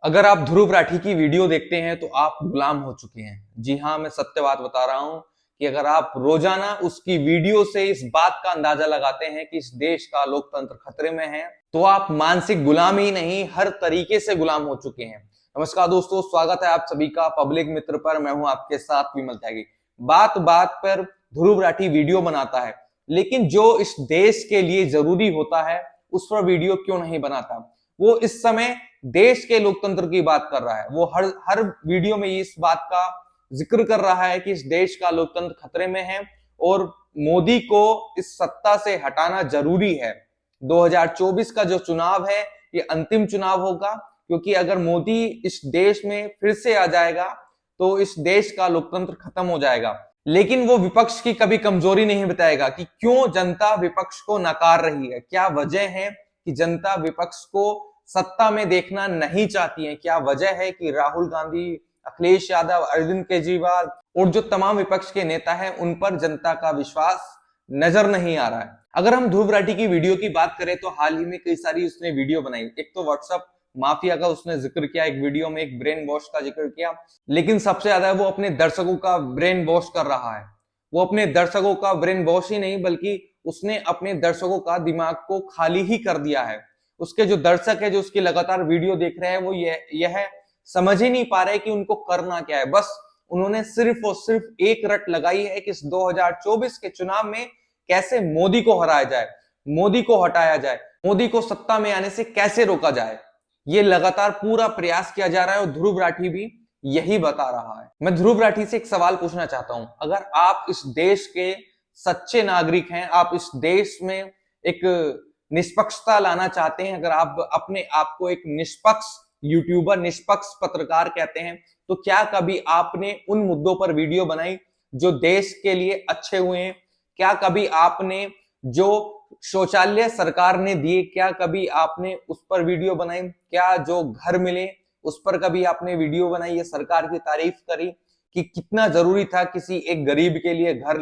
अगर आप ध्रुव राठी की वीडियो देखते हैं तो आप गुलाम हो चुके हैं। जी हाँ, मैं सत्य बात बता रहा हूं कि अगर आप रोजाना उसकी वीडियो से इस बात का अंदाजा लगाते हैं कि इस देश का लोकतंत्र खतरे में है, तो आप मानसिक गुलाम ही नहीं, हर तरीके से गुलाम हो चुके हैं। नमस्कार दोस्तों, स्वागत है आप सभी का पब्लिक मित्र पर। मैं हूं आपके साथ विमल त्यागी। बात बात पर ध्रुव राठी वीडियो बनाता है, लेकिन जो इस देश के लिए जरूरी होता है उस पर वीडियो क्यों नहीं बनाता। वो इस समय देश के लोकतंत्र की बात कर रहा है। वो हर हर वीडियो में इस बात का जिक्र कर रहा है कि इस देश का लोकतंत्र खतरे में है और मोदी को इस सत्ता से हटाना जरूरी है। 2024 का जो चुनाव है ये अंतिम चुनाव होगा, क्योंकि अगर मोदी इस देश में फिर से आ जाएगा तो इस देश का लोकतंत्र खत्म हो जाएगा। लेकिन वो विपक्ष की कभी कमजोरी नहीं बताएगा कि क्यों जनता विपक्ष को नकार रही है, क्या वजह है कि जनता विपक्ष को सत्ता में देखना नहीं चाहती है, क्या वजह है कि राहुल गांधी, अखिलेश यादव, अरविंद केजरीवाल और जो तमाम विपक्ष के नेता हैं उन पर जनता का विश्वास नजर नहीं आ रहा है। अगर हम ध्रुव राठी की वीडियो की बात करें तो हाल ही में कई सारी उसने वीडियो बनाई। एक तो व्हाट्सएप माफिया का उसने जिक्र किया, एक वीडियो में एक ब्रेन वॉश का जिक्र किया, लेकिन सबसे ज्यादा वो अपने दर्शकों का ब्रेन वॉश कर रहा है। वो अपने दर्शकों का ब्रेन वॉश ही नहीं बल्कि उसने अपने दर्शकों का दिमाग को खाली ही कर दिया है। उसके जो दर्शक है, जो उसकी लगातार वीडियो देख रहे हैं, वो यह समझ ही नहीं पा रहे कि उनको करना क्या है। बस उन्होंने सिर्फ और सिर्फ एक रट लगाई है कि इस 2024 के चुनाव में कैसे मोदी को हराया जाए, मोदी को हटाया जाए, मोदी को सत्ता में आने से कैसे रोका जाए। ये लगातार पूरा प्रयास किया जा रहा है और ध्रुव राठी भी यही बता रहा है। मैं ध्रुव राठी से एक सवाल पूछना चाहता हूं, अगर आप इस देश के सच्चे नागरिक हैं, आप इस देश में एक निष्पक्षता लाना चाहते हैं, अगर आप अपने आप को एक निष्पक्ष यूट्यूबर, निष्पक्ष पत्रकार कहते हैं, तो क्या कभी आपने उन मुद्दों पर वीडियो बनाई जो देश के लिए अच्छे हुए हैं? क्या कभी आपने जो शौचालय सरकार ने दिए, क्या कभी आपने उस पर वीडियो बनाई? क्या जो घर मिले उस पर कभी आपने वीडियो बनाई या सरकार की तारीफ करी कि कितना जरूरी था किसी एक गरीब के लिए घर,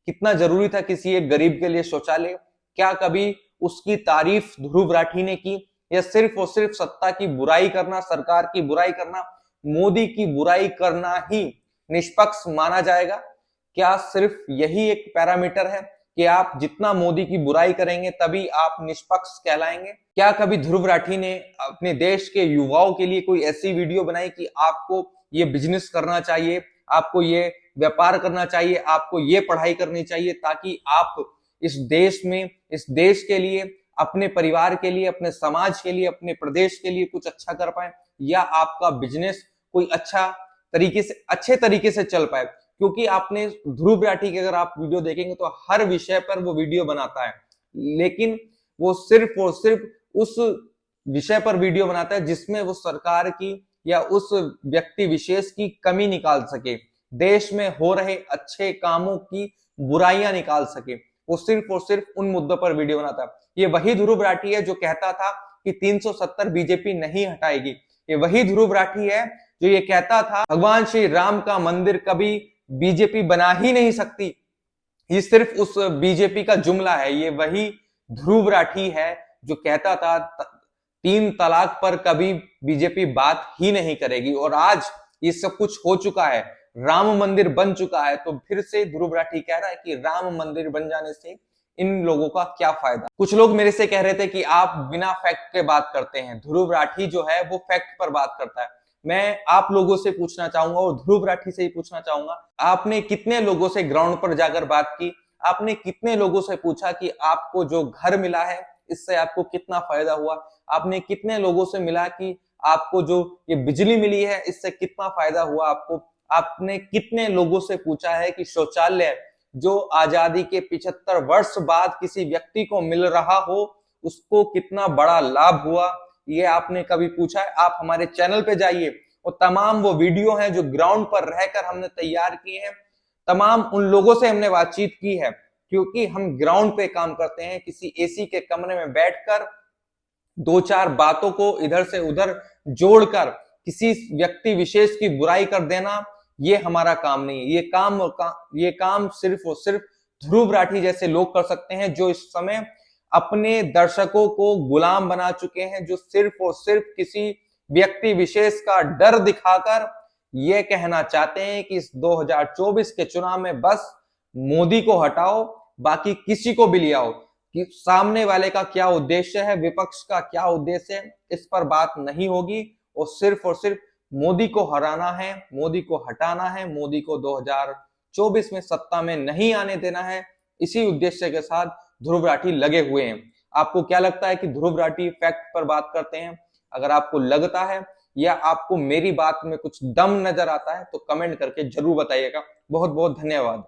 कितना जरूरी था किसी एक गरीब के लिए शौचालय? क्या कभी उसकी तारीफ ध्रुव राठी ने की? या सिर्फ और सिर्फ सत्ता की बुराई करना, सरकार की बुराई करना, मोदी की बुराई करना ही निष्पक्ष माना जाएगा? क्या सिर्फ यही एक पैरामीटर है कि आप जितना मोदी की बुराई करेंगे तभी आप निष्पक्ष कहलाएंगे? क्या कभी ध्रुव राठी ने अपने देश के युवाओं के लिए कोई ऐसी वीडियो बनाई कि आपको ये बिजनेस करना चाहिए, आपको ये व्यापार करना चाहिए, आपको ये पढ़ाई करनी चाहिए, ताकि आप इस देश में, इस देश के लिए, अपने परिवार के लिए, अपने समाज के लिए, अपने प्रदेश के लिए कुछ अच्छा कर पाए, या आपका बिजनेस कोई अच्छे तरीके से चल पाए? क्योंकि आपने ध्रुव राठी की अगर आप वीडियो देखेंगे तो हर विषय पर वो वीडियो बनाता है, लेकिन वो सिर्फ और सिर्फ उस विषय पर वीडियो बनाता है जिसमें वो सरकार की या उस व्यक्ति विशेष की कमी निकाल सके, देश में हो रहे अच्छे कामों की बुराइयां निकाल सके। वो सिर्फ और सिर्फ उन मुद्दों पर वीडियो बनाता है। ये वही ध्रुव राठी है जो कहता था कि 370 बीजेपी नहीं हटाएगी। ये वही ध्रुव राठी है जो ये कहता था भगवान श्री राम का मंदिर कभी बीजेपी बना ही नहीं सकती। ये सिर्फ उस बीजेपी का जुमला है। ये वही ध्रुव राठी है जो कहता था 3 तलाक पर कभी बीजेपी बात ही नहीं करेगी, और आज ये सब कुछ हो चुका है, राम मंदिर बन चुका है, तो फिर से ध्रुव राठी कह रहा है कि राम मंदिर बन जाने से इन लोगों का क्या फायदा। कुछ लोग मेरे से कह रहे थे कि आप बिना फैक्ट के बात करते हैं। ध्रुव राठी जो है वो फैक्ट पर बात करता है। मैं आप लोगों से पूछना चाहूंगा और ध्रुव राठी से ही पूछना चाहूंगा, आपने कितने लोगों से ग्राउंड पर जाकर बात की? आपने कितने लोगों से पूछा कि आपको जो घर मिला है इससे आपको कितना फायदा हुआ? आपने कितने लोगों से मिला कि आपको जो ये बिजली मिली है इससे कितना फायदा हुआ आपको? आपने कितने लोगों से पूछा है कि शौचालय जो आजादी के 75 वर्ष बाद किसी व्यक्ति को मिल रहा हो उसको कितना बड़ा लाभ हुआ? ये आपने कभी पूछा है? आप हमारे चैनल पे जाइए और तमाम वो वीडियो हैं जो ग्राउंड पर रहकर हमने तैयार किए हैं, तमाम उन लोगों से हमने बातचीत की है, क्योंकि हम ग्राउंड पे काम करते हैं। किसी एसी के कमरे में बैठकर दो चार बातों को इधर से उधर जोड़कर किसी व्यक्ति विशेष की बुराई कर देना, ये हमारा काम नहीं है। ये काम सिर्फ और सिर्फ ध्रुव राठी जैसे लोग कर सकते हैं, जो इस समय अपने दर्शकों को गुलाम बना चुके हैं, जो सिर्फ और सिर्फ किसी व्यक्ति विशेष का डर दिखाकर ये कहना चाहते हैं कि इस 2024 के चुनाव में बस मोदी को हटाओ, बाकी किसी को भी ले आओ। कि सामने वाले का क्या उद्देश्य है, विपक्ष का क्या उद्देश्य है, इस पर बात नहीं होगी। और सिर्फ मोदी को हराना है, मोदी को हटाना है, मोदी को 2024 में सत्ता में नहीं आने देना है। इसी उद्देश्य के साथ ध्रुव राठी लगे हुए हैं। आपको क्या लगता है कि ध्रुव राठी फैक्ट पर बात करते हैं? अगर आपको लगता है या आपको मेरी बात में कुछ दम नजर आता है तो कमेंट करके जरूर बताइएगा। बहुत बहुत धन्यवाद।